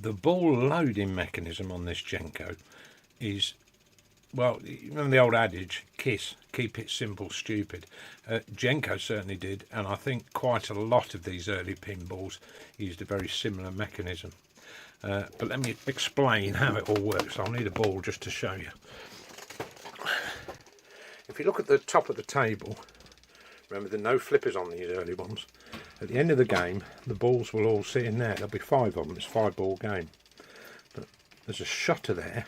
the ball loading mechanism on this Genco is, well, you remember the old adage, KISS, keep it simple, stupid. Genco certainly did, and I think quite a lot of these early pinballs used a very similar mechanism. But let me explain how it all works. I'll need a ball just to show you. If you look at the top of the table, remember there are no flippers on these early ones. At the end of the game, the balls will all sit in there. There'll be 5 of them. It's a 5-ball game. But there's a shutter there.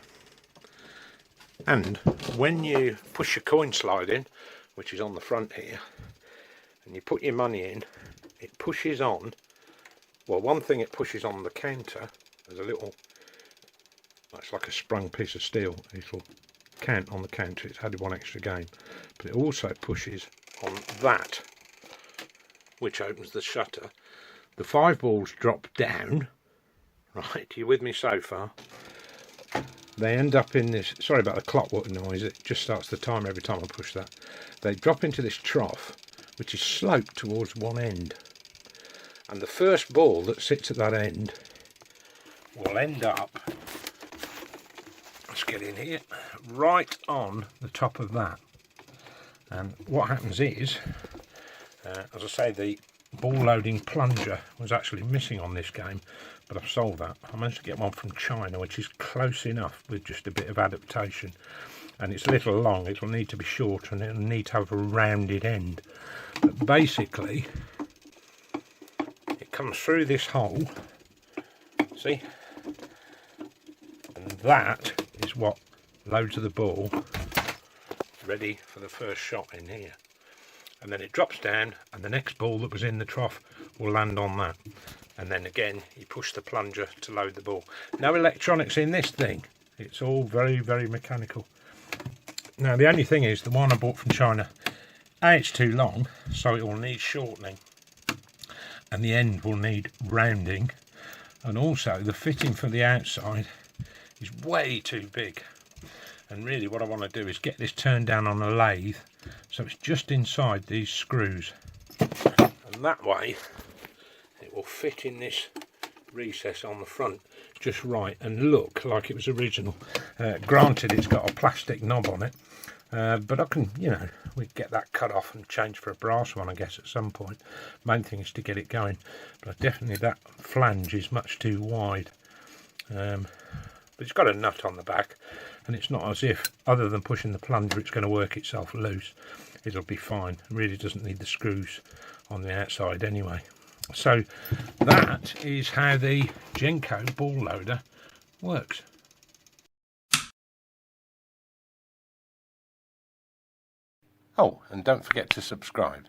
And when you push your coin slide in, which is on the front here, and you put your money in, it pushes on. Well, one thing it pushes on the counter, there's a little, it's like a sprung piece of steel, a little count on the counter. It's added 1 extra game. But it also pushes on that, which opens the shutter. The 5 balls drop down. Right, you with me so far? They end up in this, sorry about the clockwork noise, it just starts the timer every time I push that. They drop into this trough, which is sloped towards one end. And the first ball that sits at that end will end up, let's get in here, right on the top of that. And what happens is, as I say, the ball loading plunger was actually missing on this game, but I've solved that. I managed to get one from China, which is close enough with just a bit of adaptation. And it's a little long, it will need to be shorter, and it'll need to have a rounded end. But basically, it comes through this hole, see? And that is what loads the ball ready for the first shot in here. And then it drops down, and the next ball that was in the trough will land on that. And then again, you push the plunger to load the ball. No electronics in this thing. It's all very, very mechanical. Now, the only thing is, the one I bought from China, it's too long, so it will need shortening. And the end will need rounding. And also, the fitting for the outside is way too big. And really what I want to do is get this turned down on a lathe, so it's just inside these screws. And that way, it will fit in this recess on the front just right and look like it was original. Granted, it's got a plastic knob on it, but I can, you know, we get that cut off and change for a brass one, I guess, at some point. Main thing is to get it going, but definitely that flange is much too wide. But it's got a nut on the back, and it's not as if, other than pushing the plunger, it's going to work itself loose. It'll be fine. It really doesn't need the screws on the outside anyway. So that is how the Genco ball loader works. Oh, and don't forget to subscribe.